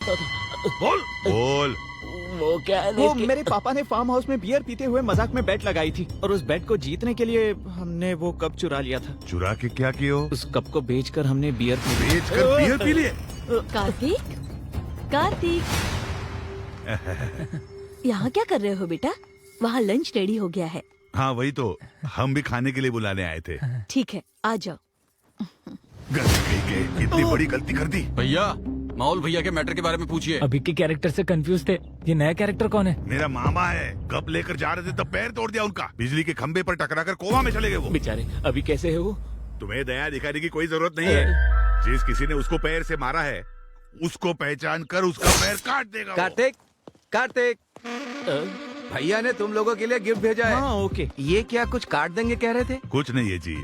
बोल बोल। वो क्या है वो मेरे पापा ने फार्म हाउस में बियर पीते हुए मजाक में बेट लगाई थी और उस बेट को जीतने के लिए हमने वो कप चुरा लिया था। चुरा के क्या किए हो? उस कप को बेचकर हमने बियर पी ली। बेचकर बियर पी लिए? कार्तिक, कार्तिक, यहाँ क्या कर रहे हो बेटा? वहाँ लंच रेडी हो गया है। हाँ वही तो, हम भी खाने के लिए बुलाने आए थे। ठीक है, आ जाओ। गलती कही के इतनी बड़ी गलती कर दी। भैया, माहौल भैया के मैटर के बारे में पूछिए। अभी के कैरेक्टर से कंफ्यूज थे, ये नया कैरेक्टर कौन है? मेरा मामा है, कप लेकर जा रहे थे तब पैर तोड़ दिया उनका। बिजली के खंबे पर टकराकर कोमा में चले गए वो। बेचारे अभी कैसे है वो? तुम्हें दया दिखाने की कोई जरूरत नहीं है। जिस किसी ने उसको पैर से मारा है उसको पहचान कर उसका पैर काट देगा वो। कार्तिक, कार्तिक, भैया ने तुम लोगों के लिए गिफ्ट भेजा है। हाँ ओके। ये क्या कुछ काट देंगे कह रहे थे? कुछ नहीं है जी,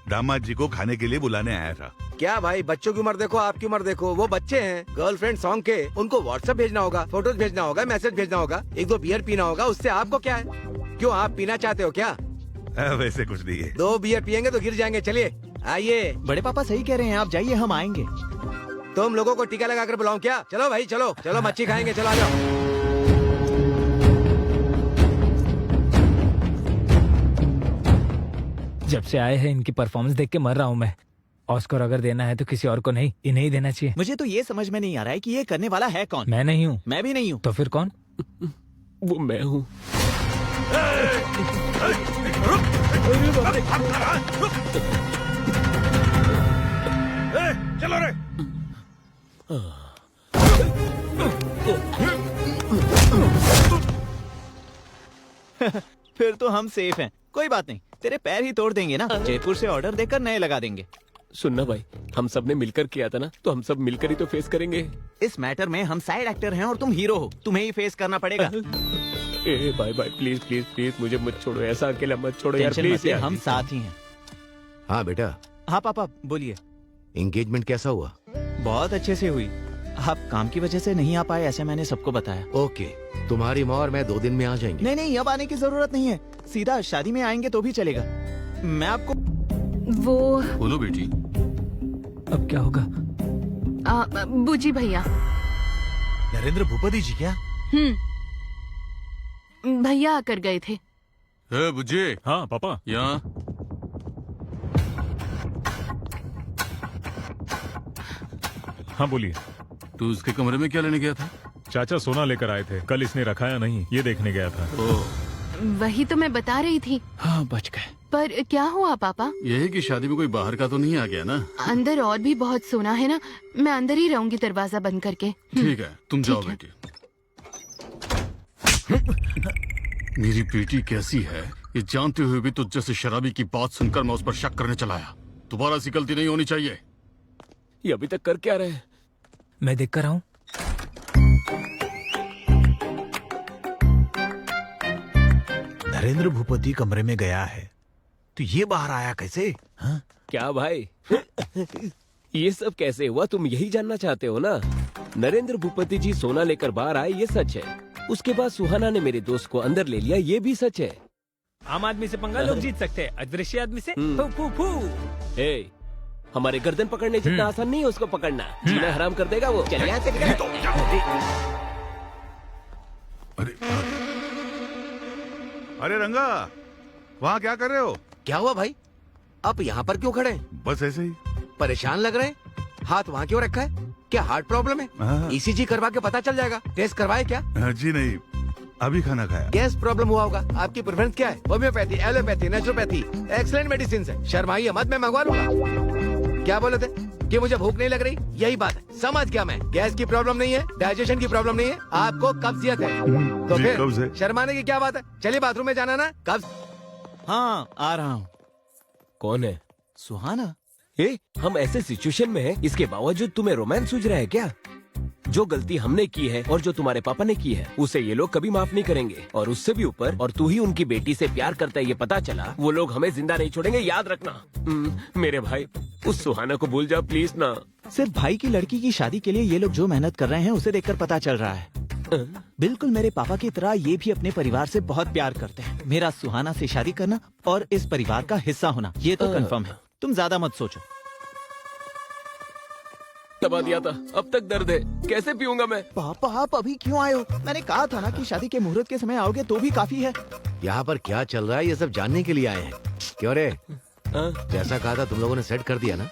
दामाद जी को खाने के लिए बुलाने आया था। क्या भाई, बच्चों की उम्र देखो, आपकी उम्र देखो। वो बच्चे हैं, गर्लफ्रेंड सॉन्ग के, उनको व्हाट्सएप भेजना होगा, फोटोज भेजना होगा, मैसेज भेजना होगा, एक दो बियर पीना होगा। उससे आपको क्या है? क्यों, आप पीना चाहते हो क्या? वैसे कुछ नहीं है। 2 बियर पियेंगे तो गिर जाएंगे। चलिए आइए। बड़े पापा सही कह रहे हैं, आप जाइए, हम आएंगे। तुम लोगों को टीका लगाकर बुलाऊं क्या? चलो भाई चलो, चलो मच्छी खाएंगे, चलो आ जाओ। जब से आए हैं इनकी परफॉर्मेंस देख के मर रहा हूँ मैं। ऑस्कर अगर देना है तो किसी और को नहीं, इन्हें ही देना चाहिए। मुझे तो ये समझ में नहीं आ रहा है कि ये करने वाला है कौन। मैं नहीं हूँ। मैं भी नहीं हूँ। तो फिर कौन? वो मैं हूँ। चलो रे। फिर तो हम सेफ हैं। कोई बात नहीं, तेरे पैर ही तोड़ देंगे ना। जयपुर से ऑर्डर देकर नए लगा देंगे। सुनना भाई, हम सब ने मिलकर किया था ना, तो हम सब मिलकर ही तो फेस करेंगे। इस मैटर में हम साइड एक्टर हैं और तुम हीरो हो, तुम्हें ही फेस करना पड़ेगा। ए भाई भाई, प्लीज प्लीज प्लीज मुझे मत छोड़ो, ऐसा अकेला मत छोड़ो यार, टेंशन मत प्लीज ले, यार। हम साथ ही हैं। हाँ बेटा, हाँ पापा बोलिए। एंगेजमेंट कैसा हुआ? बहुत अच्छे से हुई। आप काम की वजह से नहीं आ पाए ऐसे मैंने सबको बताया। ओके, तुम्हारी माँ और मैं 2 दिन में आ जाएंगे। नहीं नहीं, अब आने की जरूरत नहीं है, सीधा शादी में आएंगे तो भी चलेगा। मैं आपको वो बोलो बेटी। अब क्या होगा? बूजी भैया। नरेंद्र भूपति जी क्या? भैया आकर गए थे। हे बुज्जी। हाँ पापा। यहाँ हाँ बोलिए। तू उसके कमरे में क्या लेने गया था? चाचा सोना लेकर आए थे, कल इसने रखा या नहीं ये देखने गया था। वही तो मैं बता रही थी। हाँ बच गए। पर क्या हुआ पापा? यही कि शादी में कोई बाहर का तो नहीं आ गया ना? अंदर और भी बहुत सोना है ना, मैं अंदर ही रहूंगी दरवाजा बंद करके। ठीक है, तुम जाओ बेटी। मेरी बेटी कैसी है ये जानते हुए भी तुझ जैसे शराबी की बात सुनकर मैं उस पर शक करने चला आया। दोबारा ऐसी गलती नहीं होनी चाहिए। ये अभी तक कर क्या रहे हैं? मैं देख कर आऊँ। नरेंद्र भूपति कमरे में गया है तो ये बाहर आया कैसे? हाँ? क्या भाई ये सब कैसे हुआ, तुम यही जानना चाहते हो ना? नरेंद्र भूपति जी सोना लेकर बाहर आए, ये सच है। उसके बाद सुहाना ने मेरे दोस्त को अंदर ले लिया, ये भी सच है। आम आदमी से पंगा लोग जीत सकते हैं, अदृश्य आदमी से फू फू फू। ए, हमारे गर्दन पकड़ने जितना आसान नहीं है उसको पकड़ना, जीना हराम कर देगा वो। चल यहाँ से निकल। अरे रंगा, वहाँ क्या कर रहे हो? क्या हुआ भाई, आप यहाँ पर क्यों खड़े हैं? बस ऐसे ही। परेशान लग रहे हैं? हाथ वहाँ क्यों रखा है? क्या हार्ट प्रॉब्लम है? हाँ। ईसीजी करवा के पता चल जाएगा। टेस्ट करवाए क्या? जी नहीं, अभी खाना खाया। गैस प्रॉब्लम हुआ होगा। आपकी प्रेफरेंस क्या है? Homeopathy, allopathy, naturopathy? Excellent medicine है, शर्माइए मत, मैं मंगवा लूंगा। क्या बोले थे कि मुझे भूख नहीं लग रही? यही बात है, समझ गया मैं। गैस की प्रॉब्लम नहीं है, डाइजेशन की प्रॉब्लम नहीं है, आपको कब्जियत है। तो जी, कब्ज फिर है। शर्माने की क्या बात है? चलिए बाथरूम में जाना ना। कब्ज। हाँ आ रहा हूँ। कौन है? सुहाना। ए, हम ऐसे सिचुएशन में हैं, इसके बावजूद तुम्हें रोमांस सूझ रहा है क्या? जो गलती हमने की है और जो तुम्हारे पापा ने की है उसे ये लोग कभी माफ नहीं करेंगे। और उससे भी ऊपर, और तू ही उनकी बेटी से प्यार करता है ये पता चला, वो लोग हमें जिंदा नहीं छोड़ेंगे, याद रखना। मेरे भाई, उस सुहाना को भूल जा प्लीज ना। सिर्फ भाई की लड़की की शादी के लिए ये लोग जो मेहनत कर रहे हैं उसे देखकर पता चल रहा है। बिल्कुल मेरे पापा की तरह ये भी अपने परिवार से बहुत प्यार करते हैं। मेरा सुहाना से शादी करना और इस परिवार का हिस्सा होना, ये तो कंफर्म है। तुम ज्यादा मत सोचो। दबा दिया था, अब तक दर्द है, कैसे पीऊंगा मैं? पापा आप अभी क्यों आए हो? मैंने कहा था ना कि शादी के मुहूर्त के समय आओगे तो भी काफी है। यहाँ पर क्या चल रहा है ये सब जानने के लिए आए हैं। क्यों रे, हाँ? जैसा कहा था तुम लोगों ने सेट कर दिया ना?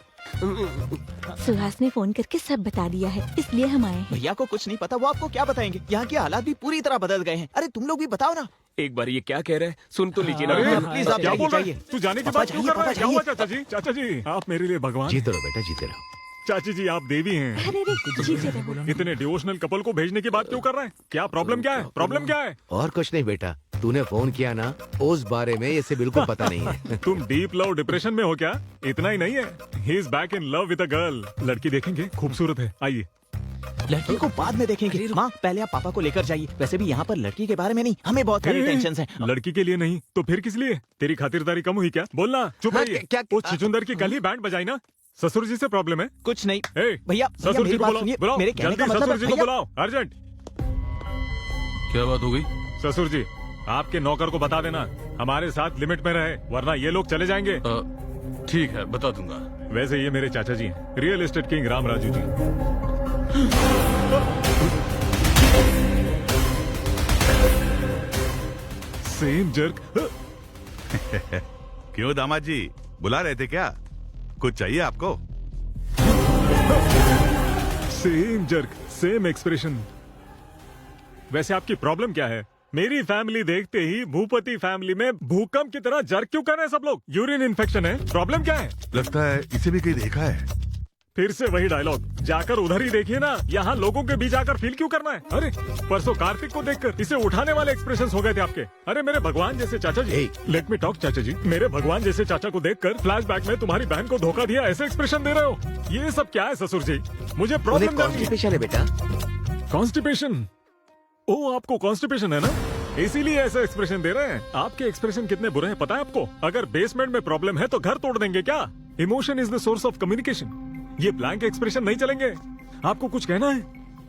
सुहास ने फोन करके सब बता दिया है, इसलिए हम आए हैं। भैया को कुछ नहीं पता, वो आपको क्या बताएंगे? यहाँ के हालात भी पूरी तरह बदल गए हैं। अरे तुम लोग भी बताओ ना। एक बार ये क्या कह रहे हैं, सुन तो लीजिए ना। प्लीज आप क्या जाइए बोल रहे जाइए। हैं? तू जाने की पापा बात क्यों कर रहा है? जाइए, क्या हुआ पापा चाचा जी? चाचा जी, आप मेरे लिए भगवान। जीते रहो बेटा, जीते रहो। चाची जी, आप देवी हैं। अरे रे, जीते रहो। इतने डिवोशनल कपल को भेजने की बात क्यों कर रहे हैं? क्या प्रॉब्लम क्या है? प्रॉब्लम क्या है? और कुछ नहीं बेटा, तूने फोन किया ना, उस बारे में इसे बिल्कुल पता नहीं है। तुम डीप लव डिप्रेशन में हो क्या? इतना ही नहीं है, he is back in love with a girl. लड़की देखेंगे, खूबसूरत है, आइए। लड़की को बाद में देखेंगे। माँ पहले आप पापा को लेकर जाइए। वैसे भी यहाँ पर लड़की के बारे में नहीं, हमें बहुत सारी टेंशन है। लड़की के लिए नहीं तो फिर किस लिए? तेरी खातिरदारी कम हुई क्या? बोलना, चुप हाँ, रहिए। क्या- उस छुचुंदर की कल ही बैंड बजाई ना। ससुर जी से प्रॉब्लम है? कुछ नहीं ए, भैया, ससुर जी मेरी को बात बुलाओ, सुनिए। बुलाओ, मेरे कहने जल्दी का मतलब ससुर है, जी को भैया- बुलाओ, अर्जेंट। क्या बात हो गई? ससुर जी, आपके नौकर को बता देना हमारे साथ लिमिट में रहे, वरना ये लोग चले जाएंगे। ठीक है, बता दूंगा। वैसे ये मेरे चाचा जी हैं, real estate king Ram Raju ji. Same jerk. क्यों दामाद जी, बुला रहे थे क्या? कुछ चाहिए आपको? Same jerk, same expression. वैसे आपकी प्रॉब्लम क्या है? मेरी फैमिली देखते ही भूपति फैमिली में भूकंप की तरह जर्क क्यों कर रहे हैं सब लोग? यूरिन इन्फेक्शन है, प्रॉब्लम क्या है? लगता है इसे भी कहीं देखा है। फिर से वही डायलॉग, जाकर उधर ही देखिए ना, यहाँ लोगों के बीच आकर फील क्यों करना है? अरे परसों कार्तिक को देखकर इसे उठाने वाले एक्सप्रेशंस हो गए थे आपके। अरे मेरे भगवान जैसे चाचा जी, लेट मी टॉक चाचा जी, मेरे भगवान जैसे चाचा को देखकर फ्लैशबैक में तुम्हारी बहन को धोखा दिया ऐसे एक्सप्रेशन दे रहे हो। ये सब क्या है ससुर जी? मुझे प्रॉब्लम कॉन्स्टिपेशन है बेटा। कॉन्स्टिपेशन? ओ, आपको कॉन्स्टिपेशन है ना, इसीलिए ऐसा एक्सप्रेशन दे रहे हैं। आपके एक्सप्रेशन कितने बुरे हैं पता है आपको? अगर बेसमेंट में प्रॉब्लम है तो घर तोड़ देंगे क्या? Emotion is the source of communication. ये ब्लैंक एक्सप्रेशन नहीं चलेंगे। आपको कुछ कहना है?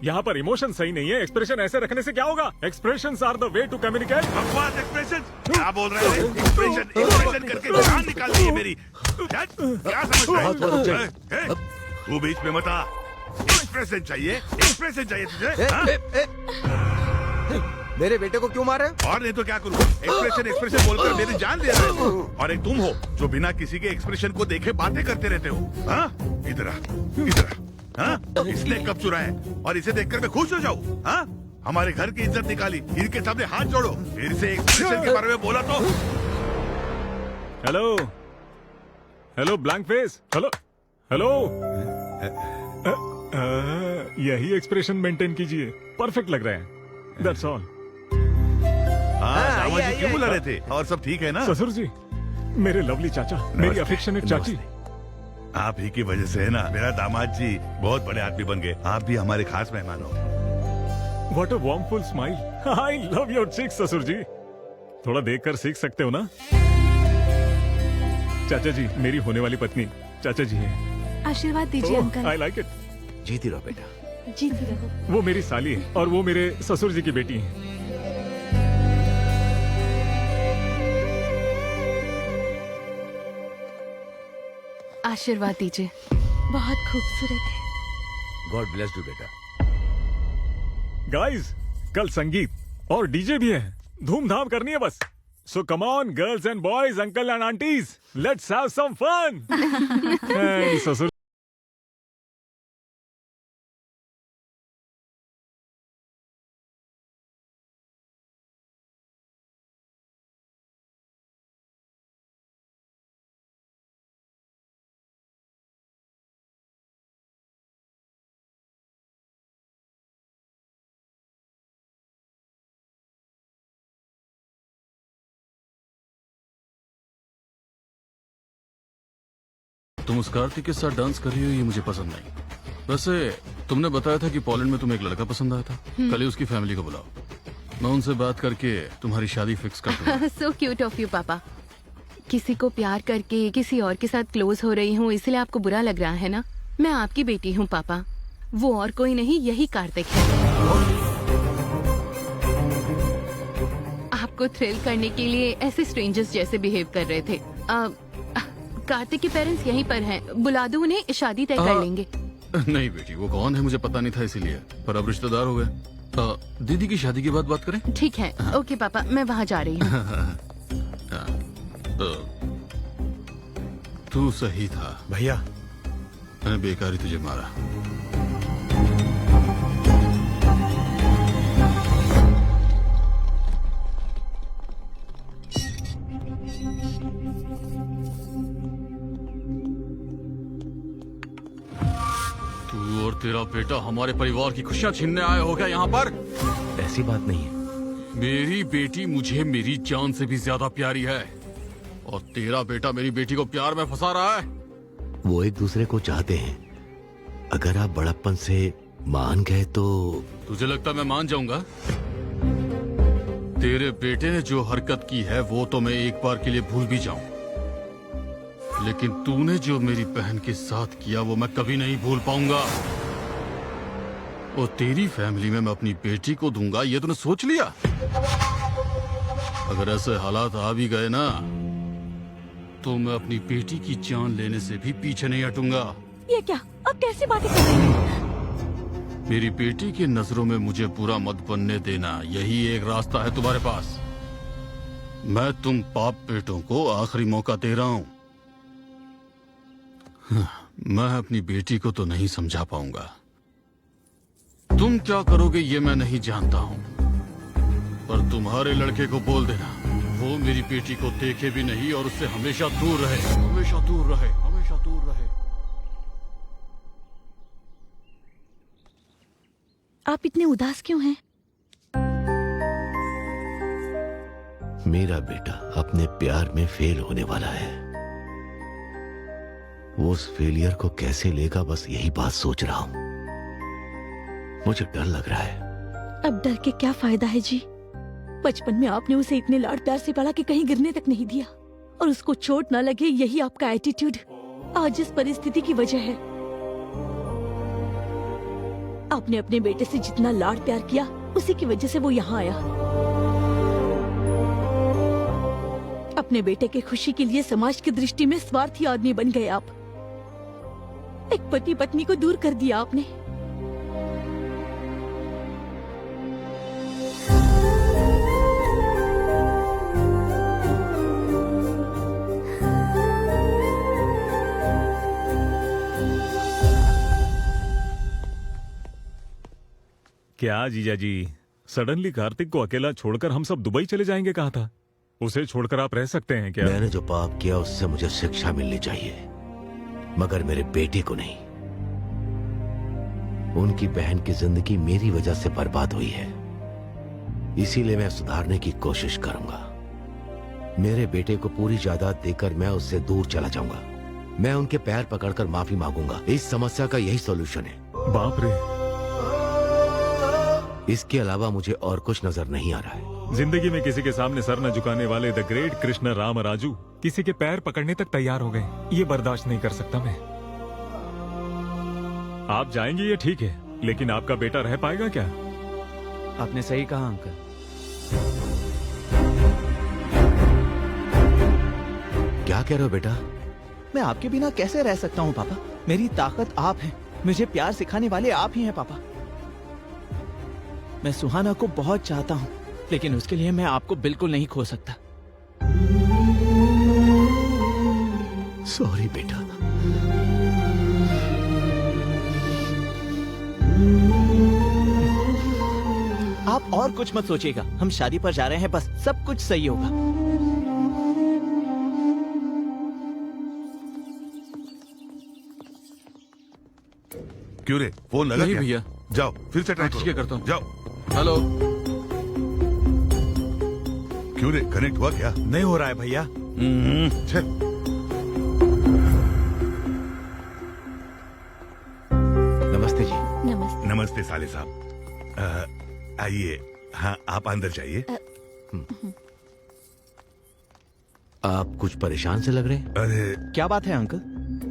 यहाँ पर इमोशन सही नहीं है, एक्सप्रेशन ऐसे रखने से क्या होगा? Expressions are the way to communicate. बकवास एक्सप्रेशन क्या बोल रहे हैं? एक्सप्रेशन करके जान निकाल दी है मेरी। क्या समझ रहे हैं? तू बीच में मत आ। एक्सप्रेशन चाहिए, एक्सप्रेशन चाहिए तुझे? हाँ? मेरे बेटे को क्यों मारे? और नहीं तो क्या करूँ? एक्सप्रेशन बोलकर मेरी जान दे रहे हो। और एक तुम हो जो बिना किसी के एक्सप्रेशन को देखे बातें करते रहते हो। हाँ, इधर आ, इधर आ। हाँ, इसने कब चुराया और इसे देखकर मैं खुश हो जाऊँ? हाँ, हमारे घर की इज्जत निकाली, इनके सामने हाथ जोड़ो। फिर से एक्सप्रेशन के बारे में बोला तो। Hello hello blank face, hello hello. यही एक्सप्रेशन मेंटेन कीजिए, परफेक्ट लग रहा है। That's all. हाँ, दामाद जी क्यों बुला रहे थे? और सब ठीक है ना? ससुर जी, मेरे लवली चाचा, मेरी अफेक्शनेट चाची। आप ही की वजह से है ना मेरा दामाद जी बहुत बड़े आदमी बन गए। आप भी हमारे खास मेहमान हो। What a warmful smile. I love your cheeks, ससुर जी। थोड़ा देखकर सीख सकते हो ना? चाचा जी, मेरी होने वाली पत्नी चाचा जी है। आशीर्वाद दीजिए अंकल। I like it. जीती रहो बेटा। जीती रहो। वो मेरी साली है और वो मेरे ससुर जी की बेटी है। आशीर्वाद दीजिए। बहुत खूबसूरत है। गॉड ब्लेस यू बेटा। गाइस, कल संगीत और डीजे भी है, धूमधाम करनी है बस। So come on girls and boys, uncle and aunties, let's have some fun. ससुर तुम उस कार्तिक के साथ डांस कर रही हो ये मुझे पसंद नहीं। वैसे तुमने बताया था कि पोलैंड में तुम्हें एक लड़का पसंद आया था। कल ही उसकी फैमिली को बुलाओ, मैं उनसे बात करके तुम्हारी शादी फिक्स कर दूंगा। सो क्यूट ऑफ यू पापा। किसी को प्यार करके किसी और के साथ क्लोज हो रही हूँ इसलिए आपको बुरा लग रहा है ना? मैं आपकी बेटी हूँ पापा, वो और कोई नहीं, यही कार्तिक है। आपको थ्रिल करने के लिए ऐसे स्ट्रेंजर्स जैसे बिहेव कर रहे थे। कार्तिक के पेरेंट्स यहीं पर हैं, बुला दो उन्हें, शादी तय कर लेंगे। नहीं बेटी, वो कौन है मुझे पता नहीं था इसीलिए, पर अब रिश्तेदार हो गए। दीदी की शादी के बाद बात करें। ठीक है, ओके पापा, मैं वहाँ जा रही हूँ। तू सही था भैया। मैंने बेकार ही तुझे मारा। तू और तेरा बेटा हमारे परिवार की खुशियां छीनने आए हो क्या यहाँ पर? ऐसी बात नहीं है। मेरी बेटी मुझे मेरी जान से भी ज्यादा प्यारी है, और तेरा बेटा मेरी बेटी को प्यार में फंसा रहा है। वो एक दूसरे को चाहते हैं। अगर आप बड़प्पन से मान गए तो तुझे लगता मैं मान जाऊंगा? तेरे बेटे ने जो हरकत की है वो तो मैं एक बार के लिए भूल भी जाऊं, लेकिन तूने जो मेरी बहन के साथ किया वो मैं कभी नहीं भूल पाऊंगा। और तेरी फैमिली में मैं अपनी बेटी को दूंगा, ये तूने सोच लिया? अगर ऐसे हालात आ भी गए ना, तो मैं अपनी बेटी की जान लेने से भी पीछे नहीं हटूंगा। ये क्या? अब कैसी बातें कर रहे हैं? मेरी बेटी की नजरों में मुझे बुरा मत बनने देना, यही एक रास्ता है तुम्हारे पास। मैं तुम बाप बेटों को आखिरी मौका दे रहा हूं। मैं अपनी बेटी को तो नहीं समझा पाऊंगा, तुम क्या करोगे ये मैं नहीं जानता हूं, पर तुम्हारे लड़के को बोल देना वो मेरी बेटी को देखे भी नहीं और उससे हमेशा दूर रहे, हमेशा दूर रहे, हमेशा दूर रहे। आप इतने उदास क्यों हैं? मेरा बेटा अपने प्यार में फेल होने वाला है। वो उस फेलियर को कैसे लेगा, बस यही बात सोच रहा हूं। मुझे डर लग रहा है। अब डर के क्या फायदा है जी? बचपन में आपने उसे इतने लाड प्यार से पाला कि कहीं गिरने तक नहीं दिया, और उसको चोट न लगे यही आपका एटीट्यूड आज इस परिस्थिति की वजह है। आपने अपने बेटे से जितना लाड प्यार किया उसी की वजह से वो यहाँ आया। अपने बेटे के खुशी के लिए समाज की दृष्टि में स्वार्थी आदमी बन गए आप। एक पति पत्नी को दूर कर दिया आपने। क्या जीजा जी, सडनली कार्तिक को अकेला छोड़कर हम सब दुबई चले जाएंगे कहा था? उसे छोड़कर आप रह सकते हैं क्या? मैंने जो पाप किया उससे मुझे शिक्षा मिलनी चाहिए, मगर मेरे बेटे को नहीं। उनकी बहन की जिंदगी मेरी वजह से बर्बाद हुई है, इसीलिए मैं सुधारने की कोशिश करूंगा। मेरे बेटे को पूरी जायदाद देकर मैं उससे दूर चला जाऊंगा। मैं उनके पैर पकड़कर माफी मांगूंगा। इस समस्या का यही सॉल्यूशन है। बाप रे, इसके अलावा मुझे और कुछ नजर नहीं आ रहा है। जिंदगी में किसी के सामने सर न झुकाने वाले द ग्रेट कृष्ण राम राजू किसी के पैर पकड़ने तक तैयार हो गए। ये बर्दाश्त नहीं कर सकता मैं। आप जाएंगे ये ठीक है, लेकिन आपका बेटा रह पाएगा क्या? आपने सही कहा अंकल। क्या कह रहे हो बेटा? मैं आपके बिना कैसे रह सकता हूँ पापा? मेरी ताकत आप हैं, मुझे प्यार सिखाने वाले आप ही हैं पापा। मैं सुहाना को बहुत चाहता हूँ, लेकिन उसके लिए मैं आपको बिल्कुल नहीं खो सकता। सॉरी बेटा। आप और कुछ मत सोचिएगा, हम शादी पर जा रहे हैं, बस सब कुछ सही होगा। क्यों रे, फोन लगा नहीं क्या? भैया। जाओ फिर से ट्राई ठीक है, करो। करता हूँ। जाओ। हेलो। क्यों रे, कनेक्ट हुआ क्या? नहीं हो रहा है भैया। छे। नमस्ते जी। नमस्ते। नमस्ते साले साहब। आइए। हाँ, आप अंदर जाइए। आप कुछ परेशान से लग रहे हैं। अरे, क्या बात है अंकल?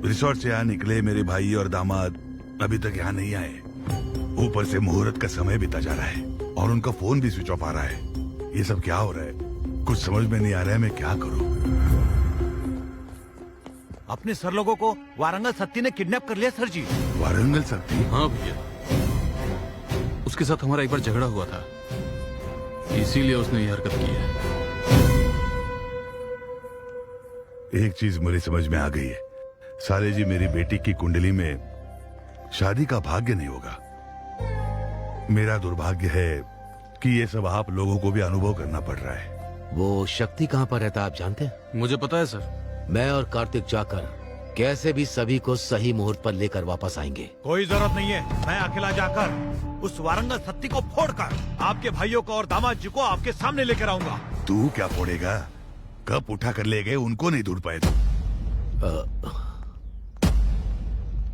रिसोर्ट से यहाँ निकले मेरे भाई और दामाद अभी तक यहाँ नहीं आए। ऊपर से मुहूर्त का समय बीता जा रहा है और उनका फोन भी स्विच ऑफ आ रहा है। ये सब क्या हो रहा है? कुछ समझ में नहीं आ रहा है, मैं क्या करूं? अपने सर लोगों को वारंगल सत्ती ने किडनैप कर लिया सर जी। वारंगल सत्ती? हाँ भैया, उसके साथ हमारा एक बार झगड़ा हुआ था, इसीलिए उसने ये हरकत की है। एक चीज मेरी समझ में आ गई है, साले जी मेरी बेटी की कुंडली में शादी का भाग्य नहीं होगा। मेरा दुर्भाग्य है कि ये सब आप लोगों को भी अनुभव करना पड़ रहा है। वो शक्ति कहाँ पर रहता है आप जानते हैं? मुझे पता है सर। मैं और कार्तिक जाकर कैसे भी सभी को सही मुहूर्त पर लेकर वापस आएंगे। कोई जरूरत नहीं है, मैं अकेला जाकर उस वारंगल सत्ती को फोड़कर आपके भाइयों को और दामाद जी को आपके सामने लेकर आऊंगा। तू क्या फोड़ेगा? कब उठा कर ले गए उनको नहीं ढूंढ पाए तुम।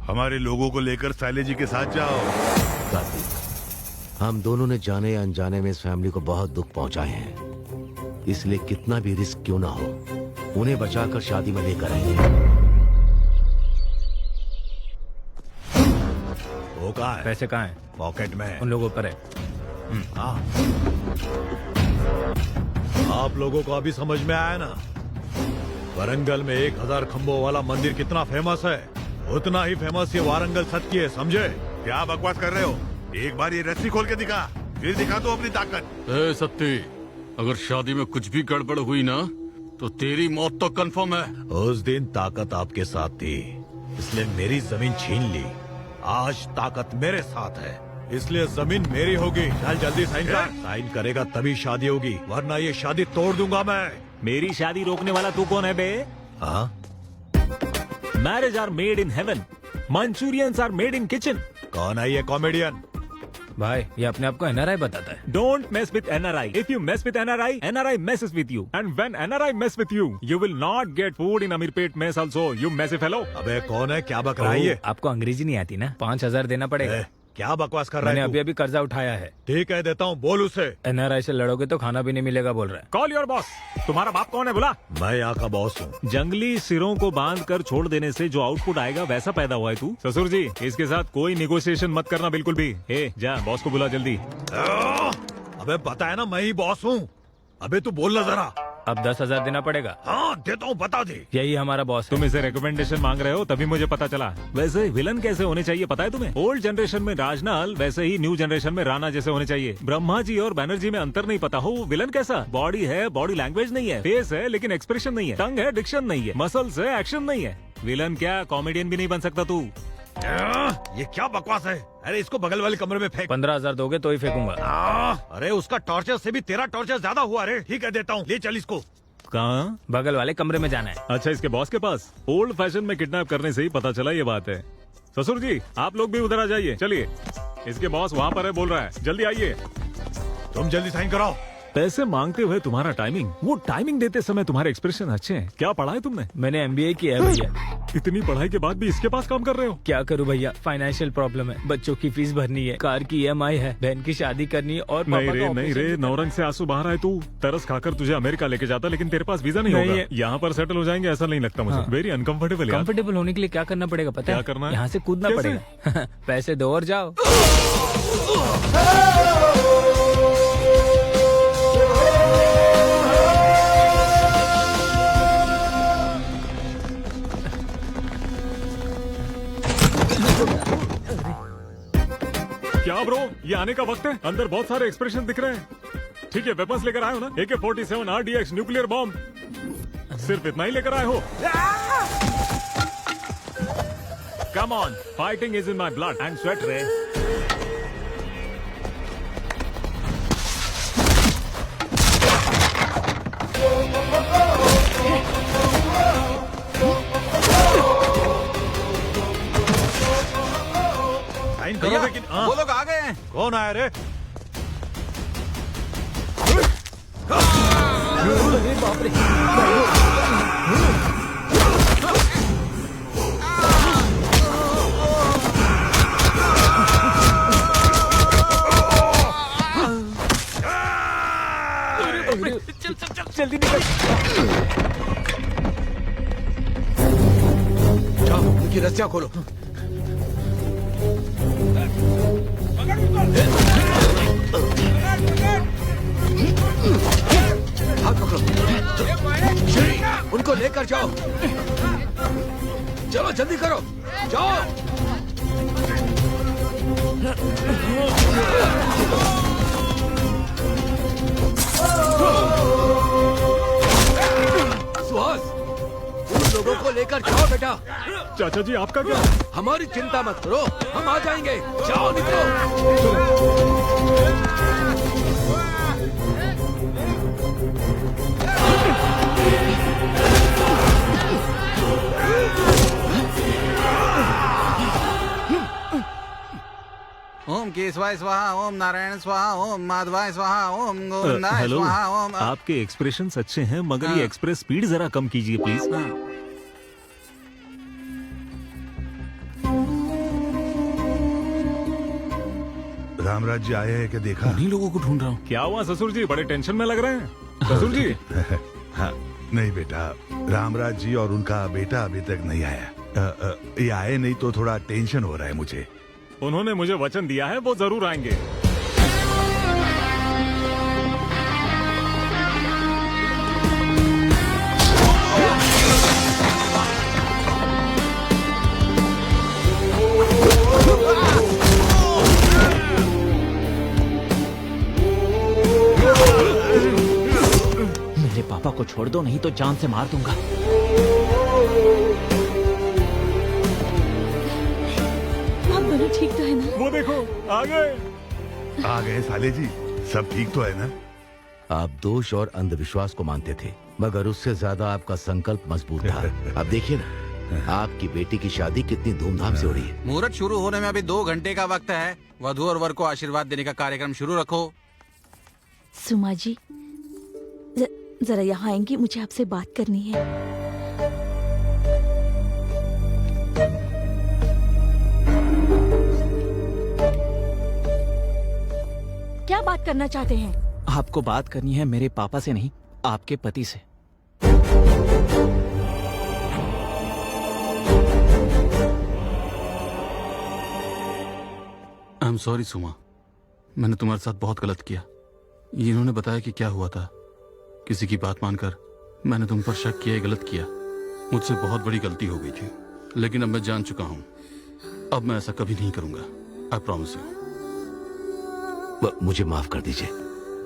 हमारे लोगों को लेकर साले जी के साथ जाओ। कार्तिक, हम दोनों ने जाने या अनजाने में इस फैमिली को बहुत दुख पहुंचाए हैं, इसलिए कितना भी रिस्क क्यों ना हो उन्हें बचाकर शादी में लेकर आएंगे। वो कहाँ है? पैसे कहाँ हैं? पॉकेट में। उन लोगों पर है। हाँ। आप लोगों को अभी समझ में आया ना, वारंगल में 1000 खंभों वाला मंदिर कितना फेमस है, उतना ही फेमस ये वारंगल सत्ती है, समझे? क्या बकवास कर रहे हो? एक बार ये रस्सी खोल के दिखा, फिर दिखा तो अपनी ताकत। ए सत्ती, अगर शादी में कुछ भी गड़बड़ हुई ना तो तेरी मौत तो कंफर्म है। उस दिन ताकत आपके साथ थी, इसलिए मेरी जमीन छीन ली। आज ताकत मेरे साथ है, इसलिए जमीन मेरी होगी। चल जल्दी साइन कर। साइन करेगा तभी शादी होगी, वरना ये शादी तोड़ दूंगा मैं। मेरी शादी रोकने वाला तू कौन है बे? हाँ? Marriage are made in heaven, manchurians are made in kitchen. कौन है ये कॉमेडियन? भाई ये अपने आप को एनआरआई बताता है। Don't mess with NRI. If you mess with NRI, NRI messes with you. And when NRI mess with you, you will not get food in Amirpet mess also. You messy fellow. अबे कौन है? क्या बक रहा है ये? आपको अंग्रेजी नहीं आती ना? 5000 देना पड़ेगा। क्या बकवास कर रहा मैंने है अभी अभी कर्जा उठाया है। ठीक है, देता हूँ, बोल उसे। एनआरआई से लड़ोगे तो खाना भी नहीं मिलेगा बोल रहा है। Call your boss. तुम्हारा बाप कौन है बुला? मैं यहाँ का बॉस हूँ। जंगली सिरों को बांध कर छोड़ देने से जो आउटपुट आएगा वैसा पैदा हुआ है तू। ससुर जी, इसके साथ कोई निगोशिएशन मत करना बिल्कुल भी। ए, जा बॉस को बुला जल्दी। अबे पता है ना मैं ही बॉस हूँ। अबे तू बोलना जरा। अब 10,000 देना पड़ेगा। हाँ देता हूँ, बता दे। यही हमारा बॉस है। तुम इसे रिकमेंडेशन मांग रहे हो तभी मुझे पता चला। वैसे विलन कैसे होने चाहिए पता है तुम्हें? ओल्ड जनरेशन में राजनाल, वैसे ही न्यू जनरेशन में राणा जैसे होने चाहिए। ब्रह्मा जी और बैनर्जी में अंतर नहीं पता हो, वो विलन कैसा? बॉडी है, बॉडी लैंग्वेज नहीं है, फेस है लेकिन एक्सप्रेशन नहीं है, टंग है, डिक्शन नहीं है, मसल्स है, एक्शन नहीं है। विलन क्या, कॉमेडियन भी नहीं बन सकता तू। ये क्या बकवास है? अरे इसको बगल वाले कमरे में फेंक। 15,000 दोगे तो ही फेंकूंगा। अरे उसका टॉर्चर से भी तेरा टॉर्चर ज्यादा हुआ रे। ठीक है देता हूँ, ले चल इसको। कहाँ? बगल वाले कमरे में जाना है। अच्छा, इसके बॉस के पास। ओल्ड फैशन में किडनैप करने से ही पता चला ये बात है। ससुर जी, आप लोग भी उधर आ जाइए। चलिए, इसके बॉस वहाँ पर है, बोल रहा है, जल्दी आइए। तुम जल्दी साइन कराओ। पैसे मांगते हुए तुम्हारा टाइमिंग, वो टाइमिंग देते समय तुम्हारे एक्सप्रेशन अच्छे हैं। क्या पढ़ा है तुमने? मैंने MBA किया है भैया। इतनी पढ़ाई के बाद भी इसके पास काम कर रहे हो? क्या करूं भैया, फाइनेंशियल प्रॉब्लम है, बच्चों की फीस भरनी है, कार की EMI है, बहन की शादी करनी है और नहीं रे, नहीं रे, नौरंग से आंसू बाहर आए। तू तरस खाकर तुझे अमेरिका लेके जाता, लेकिन तेरे पास वीजा नहीं होगा। यहाँ पर सेटल हो जाएंगे ऐसा नहीं लगता मुझे। Very uncomfortable. कंफर्टेबल होने के लिए क्या करना पड़ेगा पता है? क्या करना है? यहाँ से कूदना कैसे? पड़ेगा। पैसे दो और जाओ। क्या ब्रो, ये आने का वक्त है? अंदर बहुत सारे एक्सप्रेशन दिख रहे हैं। ठीक है, वेपन्स लेकर आए हो ना? AK-47 RDX न्यूक्लियर बॉम्ब, सिर्फ इतना ही लेकर आए हो? Come on, fighting is in my blood and sweat रे। साइन करो लेकिन। वो लोग आ गए हैं। कौन आया रे? जल्दी निकल। जाओ, उनकी रस्सियां खोलो। हाथ पकड़ो, उनको लेकर जाओ। जल्दी करो, जाओ। सुहास, उन लोगों को लेकर जाओ बेटा। चाचा जी आपका क्या? हमारी चिंता मत करो, हम आ जाएंगे। जाओ निकलो। ओम केशवाय स्वाहा, ओम नारायण स्वाहा, ओम माधवाय स्वाहा, ओम गोविंदाय हेलो, स्वाहा, ओम आपके एक्सप्रेशंस अच्छे हैं मगर ये एक्सप्रेस स्पीड जरा कम कीजिए प्लीज। रामराज जी आए हैं क्या देखा? उन्हीं लोगों को ढूंढ रहा हूँ। क्या हुआ ससुर जी, बड़े टेंशन में लग रहे हैं ससुर जी? हाँ, नहीं बेटा, रामराज जी और उनका बेटा अभी तक नहीं आया। ये आए नहीं तो थोड़ा टेंशन हो रहा है मुझे। उन्होंने मुझे वचन दिया है वो जरूर आएंगे। मेरे पापा को छोड़ दो, नहीं तो जान से मार दूंगा। आप दोनों ठीक तो है ना? वो देखो आ गए। आ गए साले जी, सब ठीक तो है ना? आप दोष और अंधविश्वास को मानते थे, मगर उससे ज्यादा आपका संकल्प मजबूत था। अब देखिए ना, आपकी बेटी की शादी कितनी धूमधाम से हो रही है। मुहूर्त शुरू होने में अभी 2 घंटे का वक्त है। वधू और वर को आशीर्वाद देने का कार्यक्रम शुरू रखो। सुमा जी, जरा यहाँ आएंगी, मुझे आपसे बात करनी है। क्या बात करना चाहते हैं? आपको बात करनी है मेरे पापा से नहीं, आपके पति से। आई एम सॉरी सुमा, मैंने तुम्हारे साथ बहुत गलत किया। इन्होंने बताया कि क्या हुआ था, किसी की बात मानकर मैंने तुम पर शक किया, गलत किया। मुझसे बहुत बड़ी गलती हो गई थी, लेकिन अब मैं जान चुका हूँ। अब मैं ऐसा कभी नहीं करूंगा। I promise you. मुझे माफ कर दीजिए,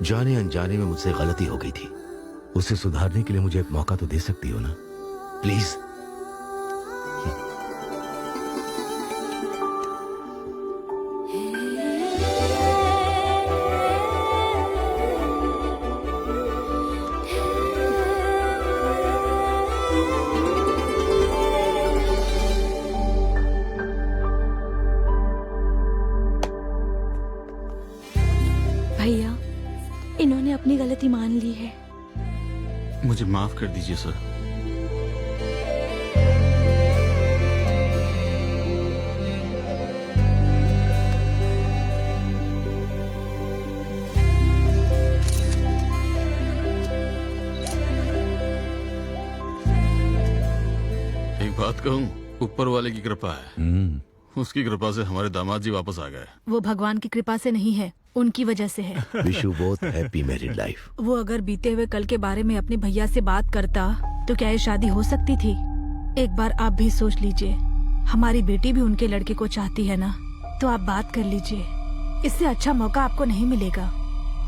जाने अनजाने में मुझसे गलती हो गई थी। उसे सुधारने के लिए मुझे एक मौका तो दे सकती हो ना, प्लीज। भैया, इन्होंने अपनी गलती मान ली है। मुझे माफ कर दीजिए सर। एक बात कहूँ, ऊपर वाले की कृपा है। उसकी कृपा से हमारे दामाद जी वापस आ गए। वो भगवान की कृपा से नहीं है, उनकी वजह से है। Wish you both happy married life. वो अगर बीते हुए कल के बारे में अपने भैया से बात करता तो क्या ये शादी हो सकती थी? एक बार आप भी सोच लीजिए, हमारी बेटी भी उनके लड़के को चाहती है ना, तो आप बात कर लीजिए। इससे अच्छा मौका आपको नहीं मिलेगा।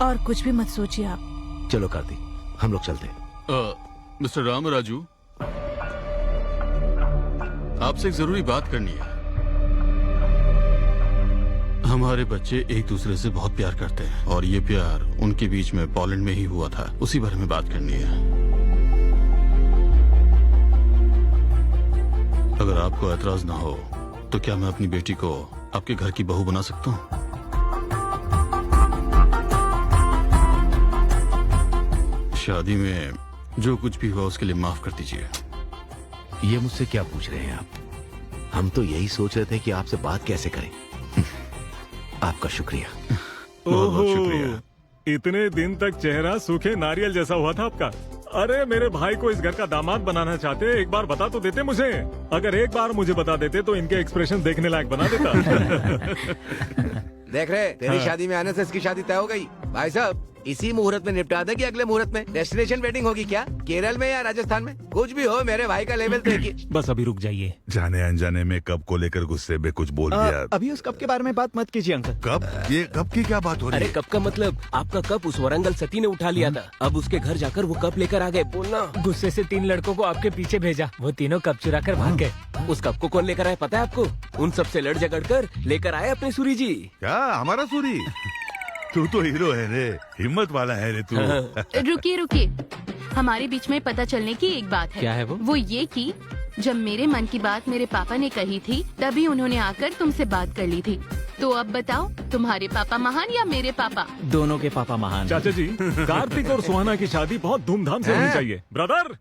और कुछ भी मत सोचिए आप। चलो कार्तिक, हम लोग चलते हैं। मिस्टर राम राजू, आपसे एक जरूरी बात करनी है। हमारे बच्चे एक दूसरे से बहुत प्यार करते हैं और ये प्यार उनके बीच में पोलैंड में ही हुआ था। उसी बारे में बात करनी है। अगर आपको एतराज ना हो तो क्या मैं अपनी बेटी को आपके घर की बहू बना सकता हूँ? शादी में जो कुछ भी हुआ उसके लिए माफ कर दीजिए। ये मुझसे क्या पूछ रहे हैं आप? हम तो यही सोच रहे थे कि आपसे बात कैसे करें। आपका शुक्रिया। बहुत बहुत शुक्रिया। इतने दिन तक चेहरा सूखे नारियल जैसा हुआ था आपका। अरे मेरे भाई को इस घर का दामाद बनाना चाहते, एक बार बता तो देते मुझे। अगर एक बार मुझे बता देते तो इनके एक्सप्रेशन देखने लायक बना देता। देख रहे, तेरी हाँ। शादी में आने से इसकी शादी तय हो गई। भाई साहब, इसी मुहूर्त में निपटा दे कि अगले मुहूर्त में? डेस्टिनेशन वेडिंग होगी क्या, केरल में या राजस्थान में? कुछ भी हो, मेरे भाई का लेवल देखिए। बस अभी रुक जाइए। जाने अनजाने में कप को लेकर गुस्से में कुछ बोल दिया। अभी उस कप के बारे में बात मत कीजिए अंकल। कप? ये कप की क्या बात हो रही अरे है? कप का मतलब आपका कप उस वरंगल सती ने उठा लिया था। अब उसके घर जाकर वो कप लेकर आ गए। बोलना। गुस्से से 3 लड़कों को आपके पीछे भेजा, वो तीनों कप चुरा कर भाग गए। उस कप को कौन लेकर आया पता है आपको? उन सब से लड़ झगड़ कर लेकर आए अपने सूरी जी। क्या हमारा सूरी? तू तो हीरो है रे, हिम्मत वाला है रे तू। रुकिए रुकिए, हमारे बीच में पता चलने की एक बात है। क्या है वो? ये कि जब मेरे मन की बात मेरे पापा ने कही थी, तभी उन्होंने आकर तुमसे बात कर ली थी। तो अब बताओ, तुम्हारे पापा महान या मेरे पापा? दोनों के पापा महान। चाचा जी, कार्तिक और सुहाना की शादी बहुत धूमधाम से होनी चाहिए। ब्रदर